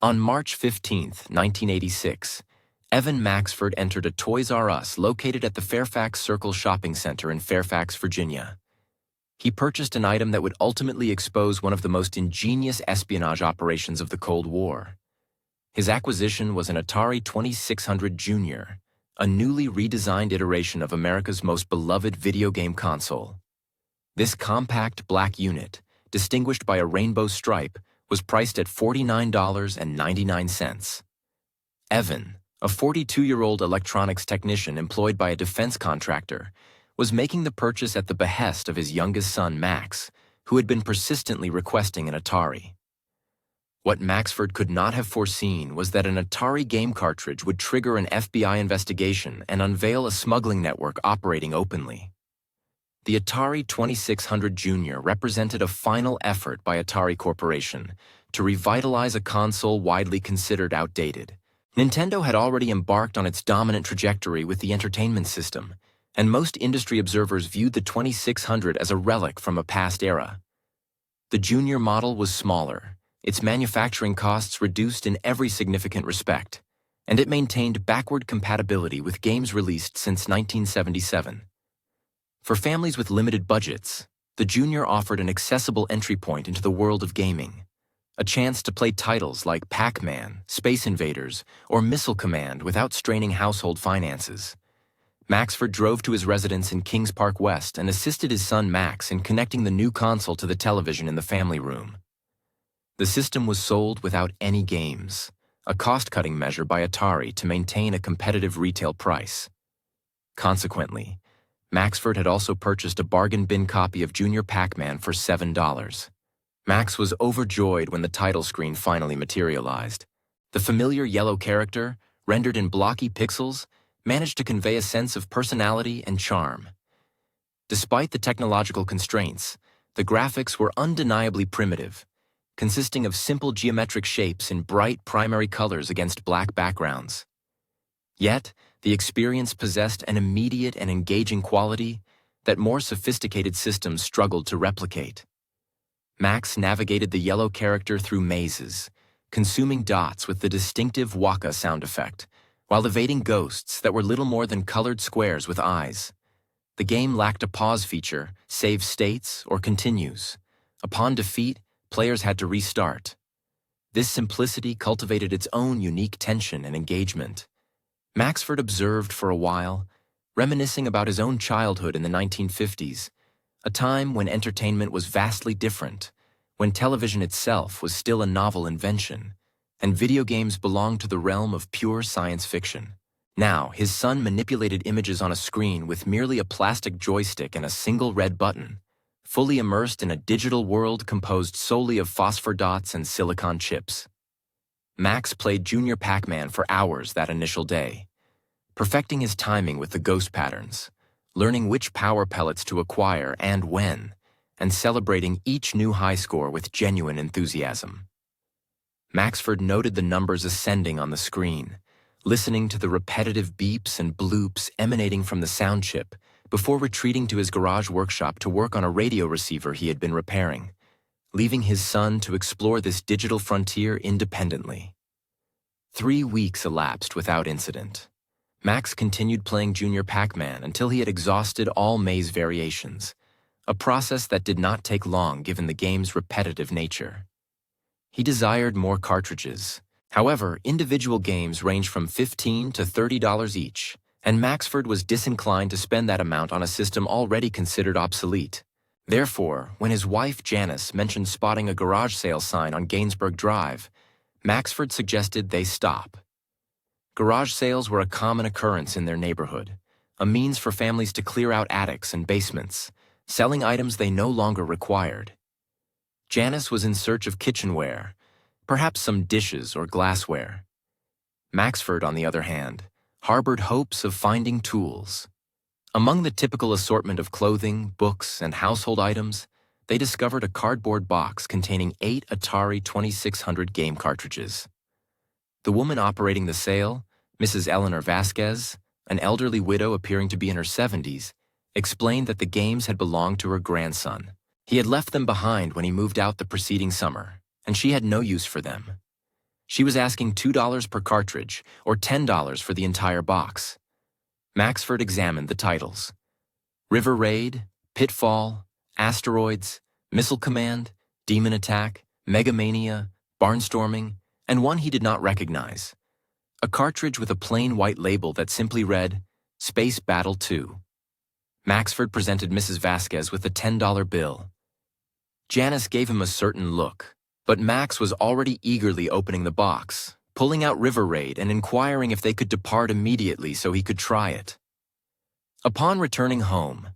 On March 15, 1986, Evan Maxford entered a Toys R Us located at the Fairfax Circle Shopping Center in Fairfax, Virginia. He purchased an item that would ultimately expose one of the most ingenious espionage operations of the Cold War. His acquisition was an Atari 2600 Junior, a newly redesigned iteration of America's most beloved video game console. This compact black unit, distinguished by a rainbow stripe, was priced at $49.99. Evan, a 42-year-old electronics technician employed by a defense contractor, was making the purchase at the behest of his youngest son, Max, who had been persistently requesting an Atari. What Maxford could not have foreseen was that an Atari game cartridge would trigger an FBI investigation and unveil a smuggling network operating openly. The Atari 2600 Junior represented a final effort by Atari Corporation to revitalize a console widely considered outdated. Nintendo had already embarked on its dominant trajectory with the entertainment system, and most industry observers viewed the 2600 as a relic from a past era. The Junior model was smaller, its manufacturing costs reduced in every significant respect, and it maintained backward compatibility with games released since 1977. For families with limited budgets, the Junior offered an accessible entry point into the world of gaming, a chance to play titles like Pac-Man, Space Invaders, or Missile Command without straining household finances. Maxford drove to his residence in Kings Park West and assisted his son Max in connecting the new console to the television in the family room. The system was sold without any games, a cost-cutting measure by Atari to maintain a competitive retail price. Consequently, Maxford had also purchased a bargain bin copy of Junior Pac-Man for $7. Max was overjoyed when the title screen finally materialized. The familiar yellow character, rendered in blocky pixels, managed to convey a sense of personality and charm. Despite the technological constraints, the graphics were undeniably primitive, consisting of simple geometric shapes in bright primary colors against black backgrounds. Yet, the experience possessed an immediate and engaging quality that more sophisticated systems struggled to replicate. Max navigated the yellow character through mazes, consuming dots with the distinctive waka sound effect, while evading ghosts that were little more than colored squares with eyes. The game lacked a pause feature, save states, or continues. Upon defeat, players had to restart. This simplicity cultivated its own unique tension and engagement. Maxford observed for a while, reminiscing about his own childhood in the 1950s, a time when entertainment was vastly different, when television itself was still a novel invention, and video games belonged to the realm of pure science fiction. Now, his son manipulated images on a screen with merely a plastic joystick and a single red button, fully immersed in a digital world composed solely of phosphor dots and silicon chips. Max played Junior Pac-Man for hours that initial day, perfecting his timing with the ghost patterns, learning which power pellets to acquire and when, and celebrating each new high score with genuine enthusiasm. Maxford noted the numbers ascending on the screen, listening to the repetitive beeps and bloops emanating from the sound chip before retreating to his garage workshop to work on a radio receiver he had been repairing, leaving his son to explore this digital frontier independently. 3 weeks elapsed without incident. Max continued playing Junior Pac-Man until he had exhausted all maze variations, a process that did not take long given the game's repetitive nature. He desired more cartridges. However, individual games ranged from $15 to $30 each, and Maxford was disinclined to spend that amount on a system already considered obsolete. Therefore, when his wife Janice mentioned spotting a garage sale sign on Gainsburg Drive, Maxford suggested they stop. Garage sales were a common occurrence in their neighborhood, a means for families to clear out attics and basements, selling items they no longer required. Janice was in search of kitchenware, perhaps some dishes or glassware. Maxford, on the other hand, harbored hopes of finding tools. Among the typical assortment of clothing, books, and household items, they discovered a cardboard box containing 8 Atari 2600 game cartridges. The woman operating the sale, Mrs. Eleanor Vasquez, an elderly widow appearing to be in her 70s, explained that the games had belonged to her grandson. He had left them behind when he moved out the preceding summer, and she had no use for them. She was asking $2 per cartridge, or $10 for the entire box. Maxford examined the titles. River Raid, Pitfall, Asteroids, Missile Command, Demon Attack, Megamania, Barnstorming, and one he did not recognize. A cartridge with a plain white label that simply read, Space Battle 2. Maxford presented Mrs. Vasquez with a $10 bill. Janice gave him a certain look, but Max was already eagerly opening the box, pulling out River Raid and inquiring if they could depart immediately so he could try it. Upon returning home,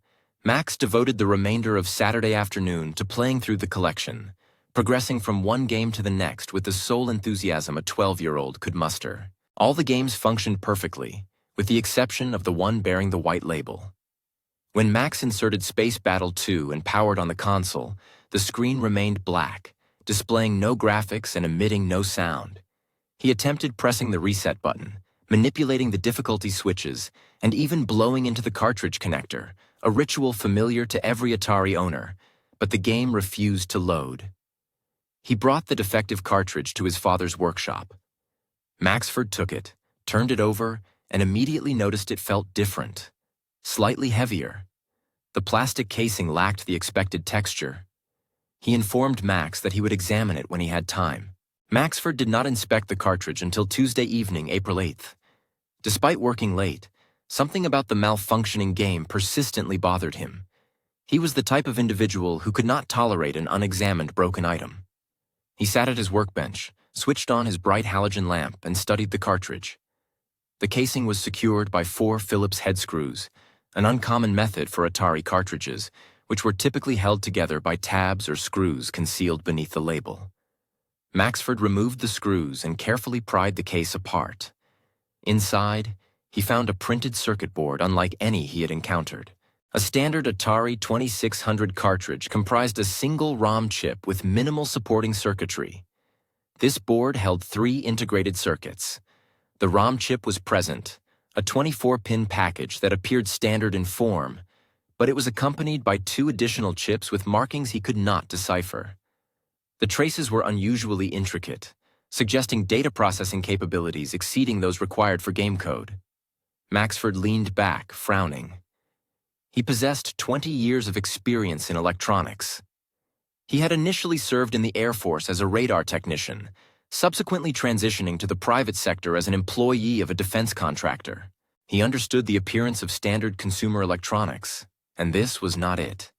Max devoted the remainder of Saturday afternoon to playing through the collection, progressing from one game to the next with the sole enthusiasm a 12-year-old could muster. All the games functioned perfectly, with the exception of the one bearing the white label. When Max inserted Space Battle 2 and powered on the console, the screen remained black, displaying no graphics and emitting no sound. He attempted pressing the reset button, manipulating the difficulty switches, and even blowing into the cartridge connector, a ritual familiar to every Atari owner, but the game refused to load. He brought the defective cartridge to his father's workshop. Maxford took it, turned it over, and immediately noticed it felt different, slightly heavier. The plastic casing lacked the expected texture. He informed Max that he would examine it when he had time. Maxford did not inspect the cartridge until Tuesday evening, April 8th. Despite working late, something about the malfunctioning game persistently bothered him. He was the type of individual who could not tolerate an unexamined broken item. He sat at his workbench, switched on his bright halogen lamp, and studied the cartridge. The casing was secured by 4 Phillips head screws, an uncommon method for Atari cartridges, which were typically held together by tabs or screws concealed beneath the label. Maxford removed the screws and carefully pried the case apart. Inside, he found a printed circuit board unlike any he had encountered. A standard Atari 2600 cartridge comprised a single ROM chip with minimal supporting circuitry. This board held 3 integrated circuits. The ROM chip was present, a 24-pin package that appeared standard in form, but it was accompanied by 2 additional chips with markings he could not decipher. The traces were unusually intricate, suggesting data processing capabilities exceeding those required for game code. Maxford leaned back, frowning. He possessed 20 years of experience in electronics. He had initially served in the Air Force as a radar technician, subsequently transitioning to the private sector as an employee of a defense contractor. He understood the appearance of standard consumer electronics, and this was not it.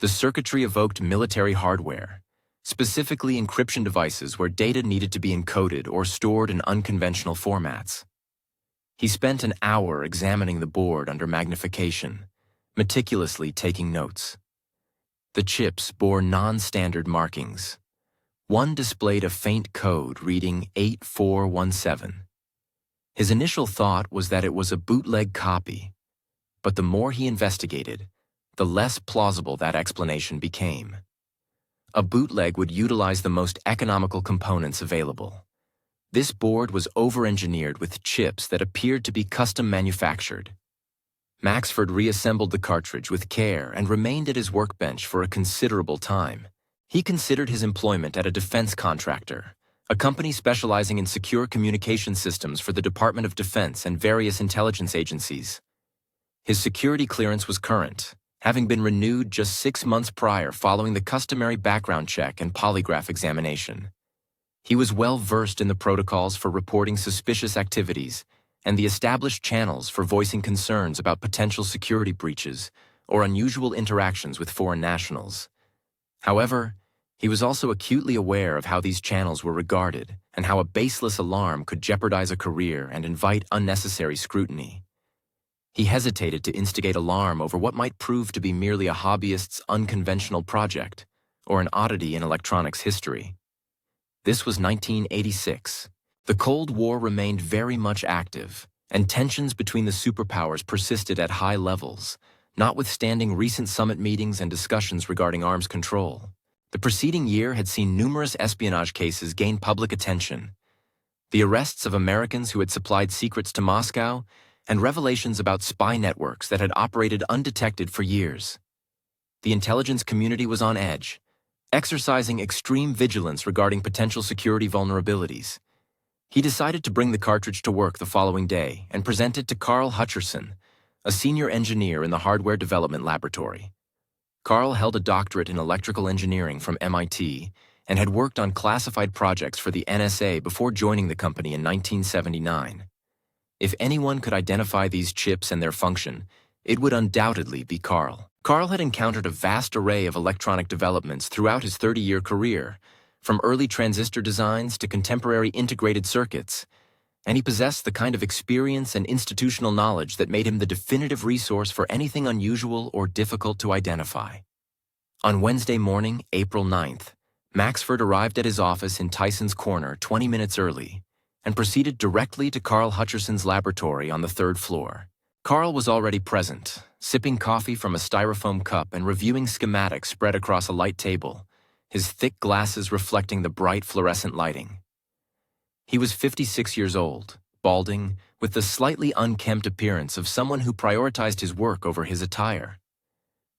The circuitry evoked military hardware, specifically encryption devices where data needed to be encoded or stored in unconventional formats. He spent an hour examining the board under magnification, meticulously taking notes. The chips bore non-standard markings. One displayed a faint code reading 8417. His initial thought was that it was a bootleg copy, but the more he investigated, the less plausible that explanation became. A bootleg would utilize the most economical components available. This board was over-engineered with chips that appeared to be custom manufactured. Maxford reassembled the cartridge with care and remained at his workbench for a considerable time. He considered his employment at a defense contractor, a company specializing in secure communication systems for the Department of Defense and various intelligence agencies. His security clearance was current, having been renewed just 6 months prior following the customary background check and polygraph examination. He was well versed in the protocols for reporting suspicious activities and the established channels for voicing concerns about potential security breaches or unusual interactions with foreign nationals. However, he was also acutely aware of how these channels were regarded and how a baseless alarm could jeopardize a career and invite unnecessary scrutiny. He hesitated to instigate alarm over what might prove to be merely a hobbyist's unconventional project or an oddity in electronics history. This was 1986. The Cold War remained very much active, and tensions between the superpowers persisted at high levels, notwithstanding recent summit meetings and discussions regarding arms control. The preceding year had seen numerous espionage cases gain public attention. The arrests of Americans who had supplied secrets to Moscow and revelations about spy networks that had operated undetected for years. The intelligence community was on edge, exercising extreme vigilance regarding potential security vulnerabilities. He decided to bring the cartridge to work the following day and present it to Carl Hutcherson, a senior engineer in the hardware development laboratory. Carl held a doctorate in electrical engineering from MIT and had worked on classified projects for the NSA before joining the company in 1979. If anyone could identify these chips and their function, it would undoubtedly be Carl. Carl had encountered a vast array of electronic developments throughout his 30-year career, from early transistor designs to contemporary integrated circuits, and he possessed the kind of experience and institutional knowledge that made him the definitive resource for anything unusual or difficult to identify. On Wednesday morning, April 9th, Maxford arrived at his office in Tyson's Corner 20 minutes early and proceeded directly to Carl Hutcherson's laboratory on the 3rd floor. Carl was already present, sipping coffee from a styrofoam cup and reviewing schematics spread across a light table, his thick glasses reflecting the bright fluorescent lighting. He was 56 years old, balding, with the slightly unkempt appearance of someone who prioritized his work over his attire.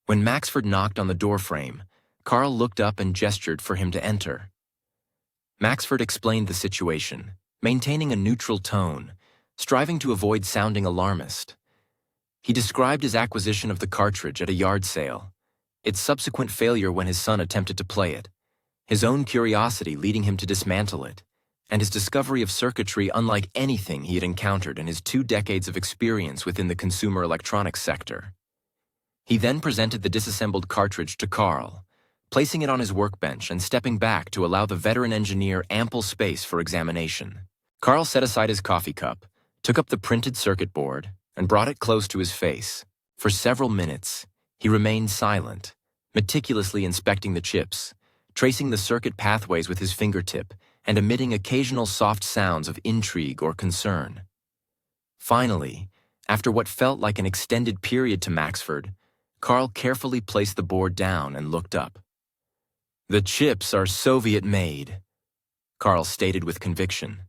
When Maxford knocked on the doorframe, Carl looked up and gestured for him to enter. Maxford explained the situation, maintaining a neutral tone, striving to avoid sounding alarmist. He described his acquisition of the cartridge at a yard sale, its subsequent failure when his son attempted to play it, his own curiosity leading him to dismantle it, and his discovery of circuitry unlike anything he had encountered in his 2 decades of experience within the consumer electronics sector. He then presented the disassembled cartridge to Carl, placing it on his workbench and stepping back to allow the veteran engineer ample space for examination. Carl set aside his coffee cup, took up the printed circuit board, and brought it close to his face. For several minutes, he remained silent, meticulously inspecting the chips, tracing the circuit pathways with his fingertip, and emitting occasional soft sounds of intrigue or concern. Finally, after what felt like an extended period to Maxford, Carl carefully placed the board down and looked up. "The chips are Soviet-made," Carl stated with conviction.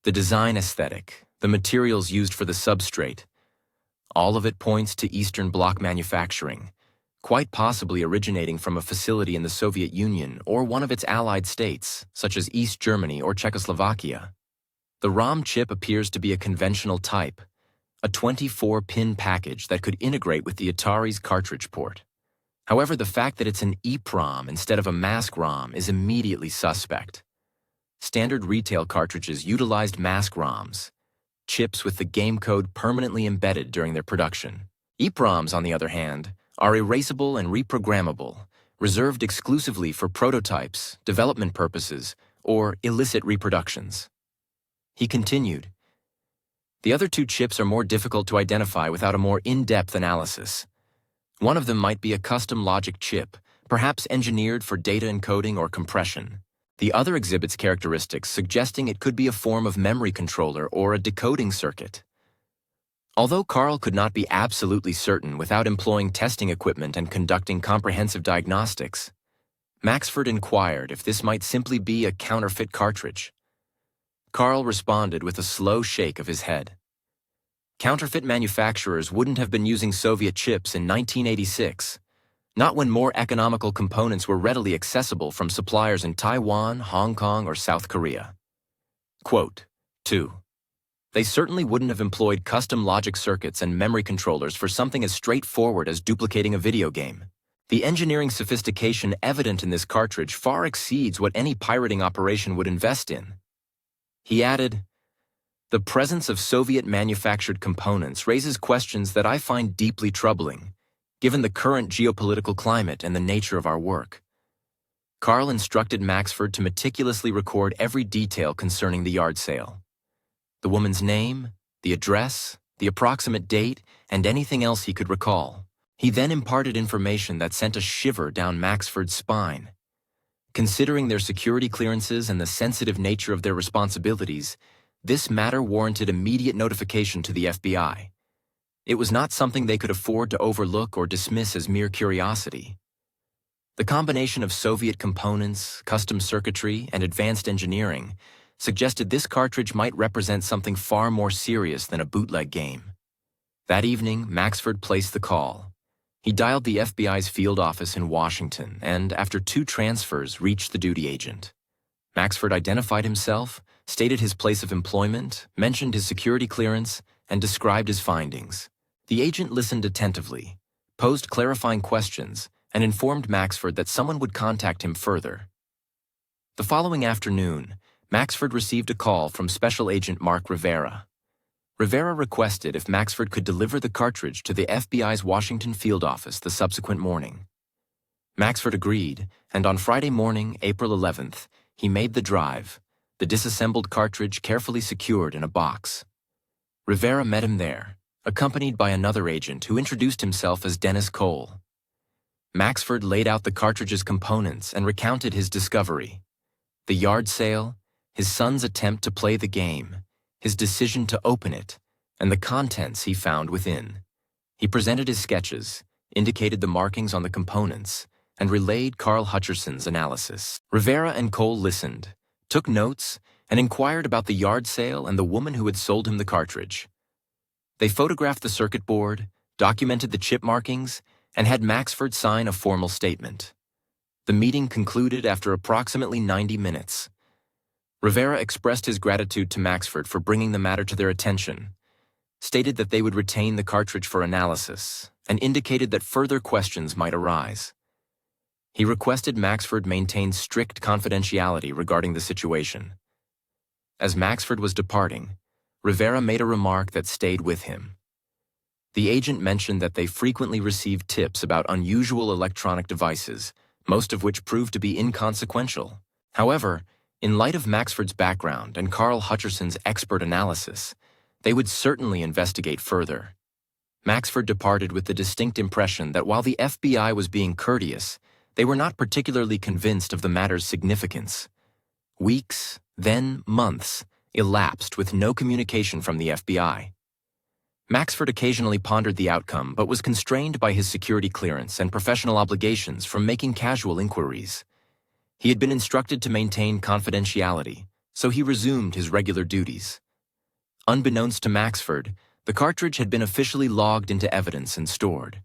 "The design aesthetic, the materials used for the substrate, all of it points to Eastern Bloc manufacturing, quite possibly originating from a facility in the Soviet Union or one of its allied states, such as East Germany or Czechoslovakia. The ROM chip appears to be a conventional type, a 24-pin package that could integrate with the Atari's cartridge port. However, the fact that it's an EEPROM instead of a mask ROM is immediately suspect. Standard retail cartridges utilized mask ROMs, chips with the game code permanently embedded during their production. EEPROMs, on the other hand, are erasable and reprogrammable, reserved exclusively for prototypes, development purposes, or illicit reproductions. He continued, "The other 2 chips are more difficult to identify without a more in-depth analysis. One of them might be a custom logic chip, perhaps engineered for data encoding or compression. The other exhibits characteristics suggesting it could be a form of memory controller or a decoding circuit." Although Carl could not be absolutely certain without employing testing equipment and conducting comprehensive diagnostics, Maxford inquired if this might simply be a counterfeit cartridge. Carl responded with a slow shake of his head. Counterfeit manufacturers wouldn't have been using Soviet chips in 1986, not when more economical components were readily accessible from suppliers in Taiwan, Hong Kong, or South Korea. Quote, 2. They certainly wouldn't have employed custom logic circuits and memory controllers for something as straightforward as duplicating a video game. The engineering sophistication evident in this cartridge far exceeds what any pirating operation would invest in. He added, "The presence of Soviet-manufactured components raises questions that I find deeply troubling, given the current geopolitical climate and the nature of our work." Carl instructed Maxford to meticulously record every detail concerning the yard sale. The woman's name, the address, the approximate date, and anything else he could recall. He then imparted information that sent a shiver down Maxford's spine. Considering their security clearances and the sensitive nature of their responsibilities, this matter warranted immediate notification to the FBI. It was not something they could afford to overlook or dismiss as mere curiosity. The combination of Soviet components, custom circuitry, and advanced engineering suggested this cartridge might represent something far more serious than a bootleg game. That evening, Maxford placed the call. He dialed the FBI's field office in Washington and, after 2 transfers, reached the duty agent. Maxford identified himself, stated his place of employment, mentioned his security clearance, and described his findings. The agent listened attentively, posed clarifying questions, and informed Maxford that someone would contact him further. The following afternoon, Maxford received a call from Special Agent Mark Rivera. Rivera requested if Maxford could deliver the cartridge to the FBI's Washington field office the subsequent morning. Maxford agreed, and on Friday morning, April 11th, he made the drive, the disassembled cartridge carefully secured in a box. Rivera met him there, accompanied by another agent who introduced himself as Dennis Cole. Maxford laid out the cartridge's components and recounted his discovery: the yard sale, his son's attempt to play the game, his decision to open it, and the contents he found within. He presented his sketches, indicated the markings on the components, and relayed Carl Hutcherson's analysis. Rivera and Cole listened, took notes, and inquired about the yard sale and the woman who had sold him the cartridge. They photographed the circuit board, documented the chip markings, and had Maxford sign a formal statement. The meeting concluded after approximately 90 minutes. Rivera expressed his gratitude to Maxford for bringing the matter to their attention, stated that they would retain the cartridge for analysis, and indicated that further questions might arise. He requested Maxford maintain strict confidentiality regarding the situation. As Maxford was departing, Rivera made a remark that stayed with him. The agent mentioned that they frequently received tips about unusual electronic devices, most of which proved to be inconsequential. However, in light of Maxford's background and Carl Hutcherson's expert analysis, they would certainly investigate further. Maxford departed with the distinct impression that while the FBI was being courteous, they were not particularly convinced of the matter's significance. Weeks, then months, elapsed with no communication from the FBI. Maxford occasionally pondered the outcome but was constrained by his security clearance and professional obligations from making casual inquiries. He had been instructed to maintain confidentiality, so he resumed his regular duties. Unbeknownst to Maxford, the cartridge had been officially logged into evidence and stored.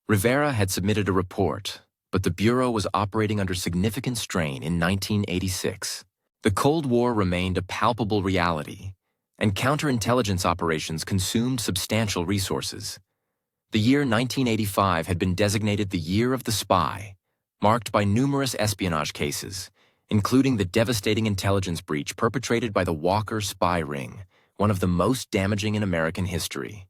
Rivera had submitted a report, but the Bureau was operating under significant strain in 1986. The Cold War remained a palpable reality, and counterintelligence operations consumed substantial resources. The year 1985 had been designated the Year of the Spy, marked by numerous espionage cases, including the devastating intelligence breach perpetrated by the Walker spy ring, one of the most damaging in American history.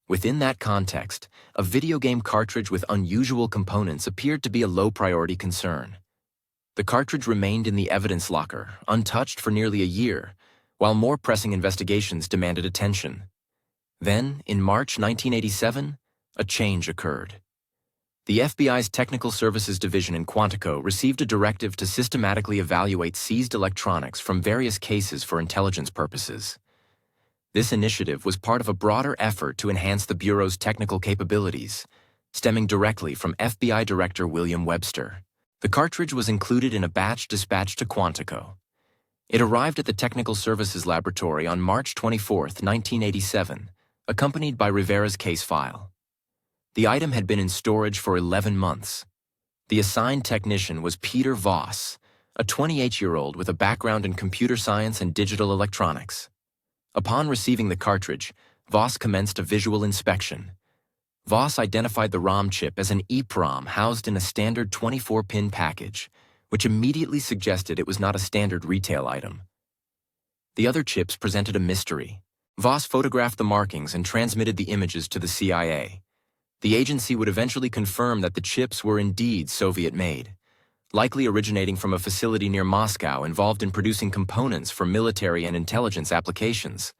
Within that context, a video game cartridge with unusual components appeared to be a low-priority concern. The cartridge remained in the evidence locker, untouched for nearly a year, while more pressing investigations demanded attention. Then, in March 1987, a change occurred. The FBI's Technical Services Division in Quantico received a directive to systematically evaluate seized electronics from various cases for intelligence purposes. This initiative was part of a broader effort to enhance the Bureau's technical capabilities, stemming directly from FBI Director William Webster. The cartridge was included in a batch dispatched to Quantico. It arrived at the Technical Services Laboratory on March 24, 1987, accompanied by Rivera's case file. The item had been in storage for 11 months. The assigned technician was Peter Voss, a 28-year-old with a background in computer science and digital electronics. Upon receiving the cartridge, Voss commenced a visual inspection. Voss identified the ROM chip as an EEPROM housed in a standard 24-pin package, which immediately suggested it was not a standard retail item. The other chips presented a mystery. Voss photographed the markings and transmitted the images to the CIA. The agency would eventually confirm that the chips were indeed Soviet-made, likely originating from a facility near Moscow involved in producing components for military and intelligence applications.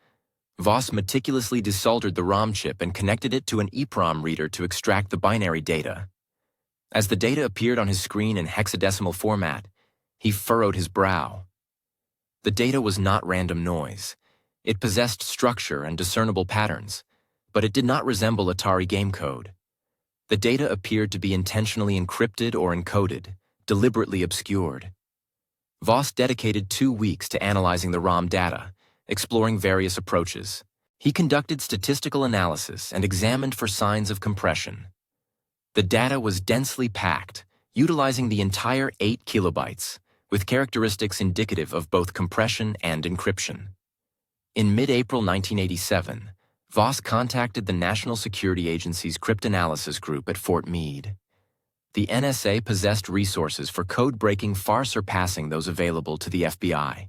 Voss meticulously desoldered the ROM chip and connected it to an EEPROM reader to extract the binary data. As the data appeared on his screen in hexadecimal format, he furrowed his brow. The data was not random noise. It possessed structure and discernible patterns, but it did not resemble Atari game code. The data appeared to be intentionally encrypted or encoded, deliberately obscured. Voss dedicated 2 weeks to analyzing the ROM data, exploring various approaches. He conducted statistical analysis and examined for signs of compression. The data was densely packed, utilizing the entire 8 kilobytes, with characteristics indicative of both compression and encryption. In mid-April 1987, Voss contacted the National Security Agency's cryptanalysis group at Fort Meade. The NSA possessed resources for code breaking far surpassing those available to the FBI.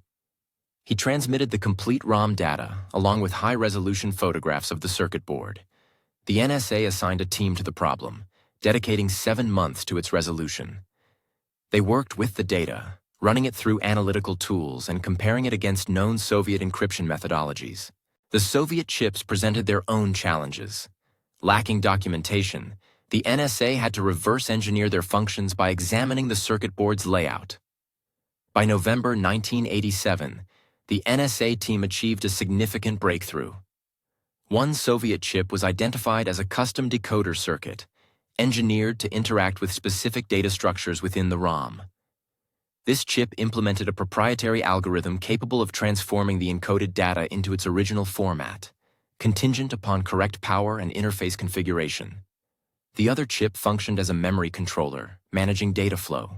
He transmitted the complete ROM data, along with high-resolution photographs of the circuit board. The NSA assigned a team to the problem, dedicating 7 months to its resolution. They worked with the data, running it through analytical tools and comparing it against known Soviet encryption methodologies. The Soviet chips presented their own challenges. Lacking documentation, the NSA had to reverse engineer their functions by examining the circuit board's layout. By November 1987, the NSA team achieved a significant breakthrough. One Soviet chip was identified as a custom decoder circuit, engineered to interact with specific data structures within the ROM. This chip implemented a proprietary algorithm capable of transforming the encoded data into its original format, contingent upon correct power and interface configuration. The other chip functioned as a memory controller, managing data flow.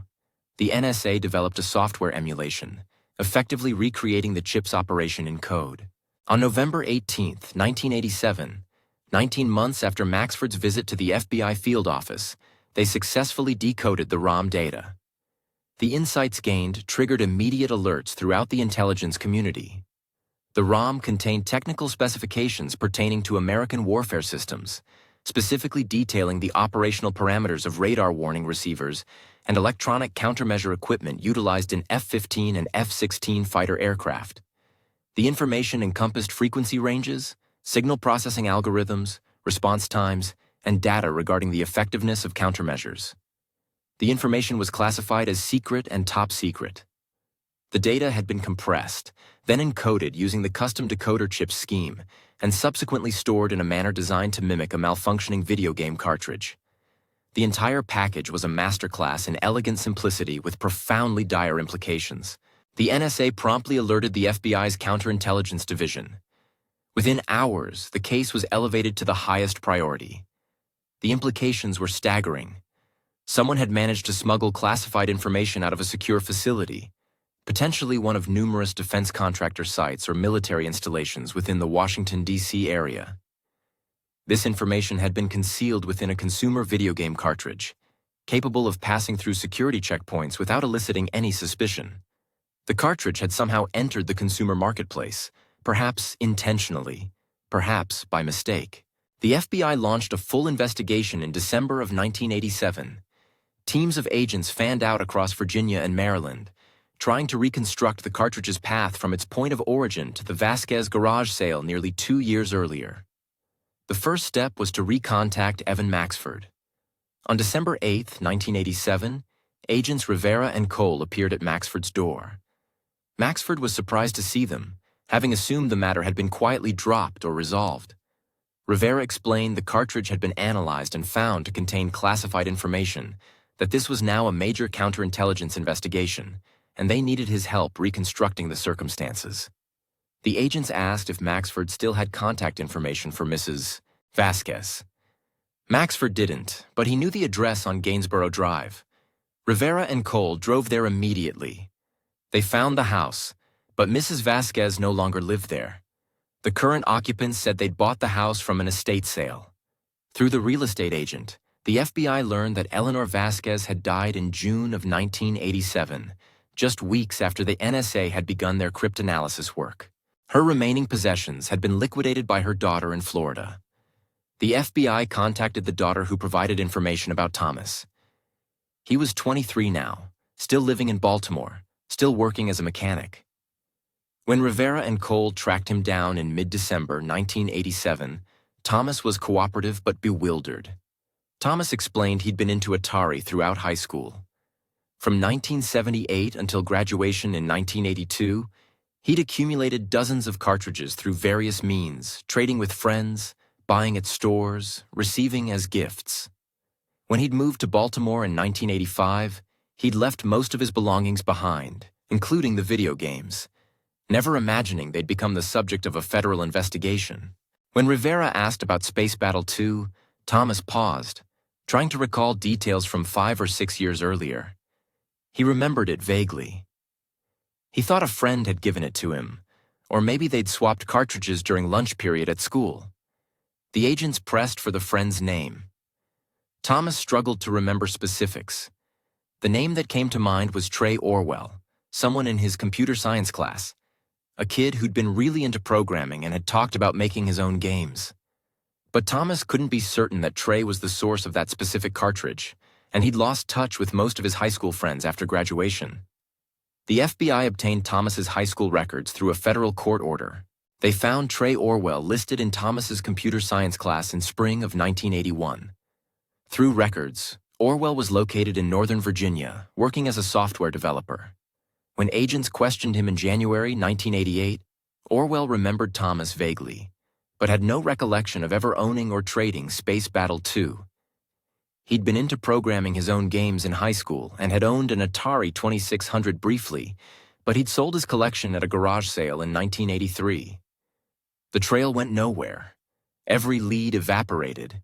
The NSA developed a software emulation, effectively recreating the chip's operation in code. On November 18, 1987, 19 months after Maxford's visit to the FBI field office, they successfully decoded the ROM data. The insights gained triggered immediate alerts throughout the intelligence community. The ROM contained technical specifications pertaining to American warfare systems, specifically detailing the operational parameters of radar warning receivers and electronic countermeasure equipment utilized in F-15 and F-16 fighter aircraft. The information encompassed frequency ranges, signal processing algorithms, response times, and data regarding the effectiveness of countermeasures. The information was classified as secret and top secret. The data had been compressed, then encoded using the custom decoder chip scheme, and subsequently stored in a manner designed to mimic a malfunctioning video game cartridge. The entire package was a masterclass in elegant simplicity with profoundly dire implications. The NSA promptly alerted the FBI's counterintelligence division. Within hours, the case was elevated to the highest priority. The implications were staggering. Someone had managed to smuggle classified information out of a secure facility, potentially one of numerous defense contractor sites or military installations within the Washington, D.C. area. This information had been concealed within a consumer video game cartridge, capable of passing through security checkpoints without eliciting any suspicion. The cartridge had somehow entered the consumer marketplace, perhaps intentionally, perhaps by mistake. The FBI launched a full investigation in December of 1987. Teams of agents fanned out across Virginia and Maryland, trying to reconstruct the cartridge's path from its point of origin to the Vasquez garage sale nearly 2 years earlier. The first step was to recontact Evan Maxford. On December 8, 1987, agents Rivera and Cole appeared at Maxford's door. Maxford was surprised to see them, having assumed the matter had been quietly dropped or resolved. Rivera explained the cartridge had been analyzed and found to contain classified information, that this was now a major counterintelligence investigation, and they needed his help reconstructing the circumstances. The agents asked if Maxford still had contact information for Mrs. Vasquez. Maxford didn't, but he knew the address on Gainsborough Drive. Rivera and Cole drove there immediately. They found the house, but Mrs. Vasquez no longer lived there. The current occupants said they'd bought the house from an estate sale. Through the real estate agent, the FBI learned that Eleanor Vasquez had died in June of 1987, just weeks after the NSA had begun their cryptanalysis work. Her remaining possessions had been liquidated by her daughter in Florida. The FBI contacted the daughter who provided information about Thomas. He was 23 now, still living in Baltimore, still working as a mechanic. When Rivera and Cole tracked him down in mid-December 1987, Thomas was cooperative but bewildered. Thomas explained he'd been into Atari throughout high school. From 1978 until graduation in 1982, he'd accumulated dozens of cartridges through various means, trading with friends, buying at stores, receiving as gifts. When he'd moved to Baltimore in 1985, he'd left most of his belongings behind, including the video games, never imagining they'd become the subject of a federal investigation. When Rivera asked about Space Battle 2, Thomas paused, trying to recall details from 5 or 6 years earlier. He remembered it vaguely, He thought a friend had given it to him, or maybe they'd swapped cartridges during lunch period at school. The agents pressed for the friend's name. Thomas struggled to remember specifics. The name that came to mind was Trey Orwell, someone in his computer science class, a kid who'd been really into programming and had talked about making his own games. But Thomas couldn't be certain that Trey was the source of that specific cartridge, and he'd lost touch with most of his high school friends after graduation. The FBI obtained Thomas's high school records through a federal court order. They found Trey Orwell listed in Thomas's computer science class in spring of 1981. Through records, Orwell was located in Northern Virginia, working as a software developer. When agents questioned him in January 1988, Orwell remembered Thomas vaguely, but had no recollection of ever owning or trading Space Battle II. He'd been into programming his own games in high school and had owned an Atari 2600 briefly, but he'd sold his collection at a garage sale in 1983. The trail went nowhere. Every lead evaporated.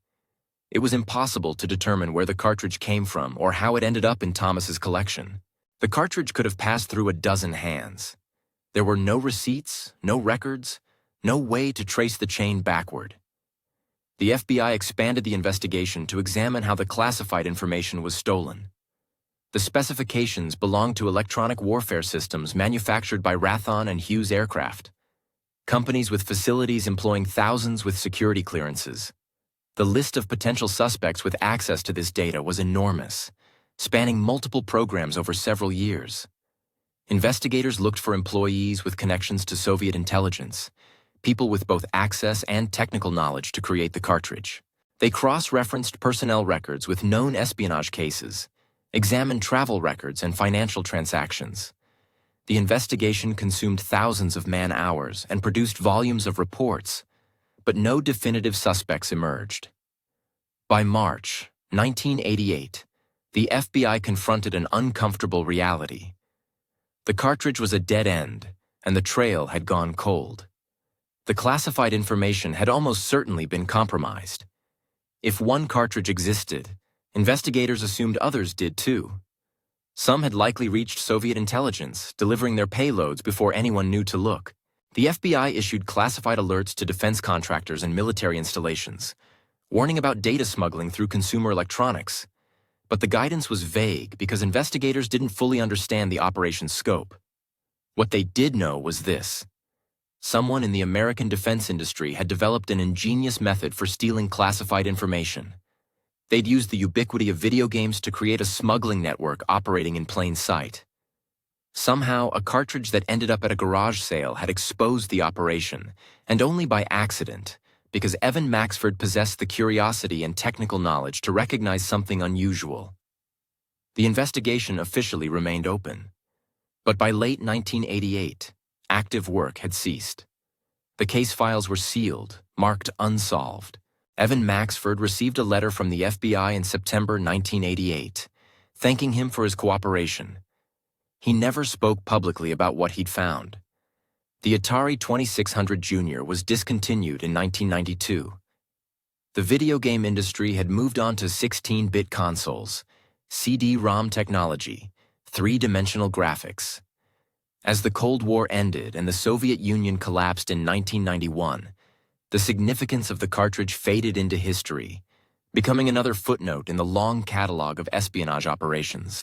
It was impossible to determine where the cartridge came from or how it ended up in Thomas's collection. The cartridge could have passed through a dozen hands. There were no receipts, no records, no way to trace the chain backward. The FBI expanded the investigation to examine how the classified information was stolen. The specifications belonged to electronic warfare systems manufactured by Raytheon and Hughes Aircraft, companies with facilities employing thousands with security clearances. The list of potential suspects with access to this data was enormous, spanning multiple programs over several years. Investigators looked for employees with connections to Soviet intelligence, people with both access and technical knowledge to create the cartridge. They cross-referenced personnel records with known espionage cases, examined travel records and financial transactions. The investigation consumed thousands of man-hours and produced volumes of reports, but no definitive suspects emerged. By March 1988, the FBI confronted an uncomfortable reality. The cartridge was a dead end, and the trail had gone cold. The classified information had almost certainly been compromised. If one cartridge existed, investigators assumed others did too. Some had likely reached Soviet intelligence, delivering their payloads before anyone knew to look. The FBI issued classified alerts to defense contractors and military installations, warning about data smuggling through consumer electronics. But the guidance was vague because investigators didn't fully understand the operation's scope. What they did know was this: someone in the American defense industry had developed an ingenious method for stealing classified information. They'd used the ubiquity of video games to create a smuggling network operating in plain sight. Somehow, a cartridge that ended up at a garage sale had exposed the operation, and only by accident, because Evan Maxford possessed the curiosity and technical knowledge to recognize something unusual. The investigation officially remained open. But by late 1988, active work had ceased. The case files were sealed, marked unsolved. Evan Maxford received a letter from the FBI in September 1988, thanking him for his cooperation. He never spoke publicly about what he'd found. The Atari 2600 Junior was discontinued in 1992. The video game industry had moved on to 16-bit consoles, CD-ROM technology, three-dimensional graphics. As the Cold War ended and the Soviet Union collapsed in 1991, the significance of the cartridge faded into history, becoming another footnote in the long catalog of espionage operations.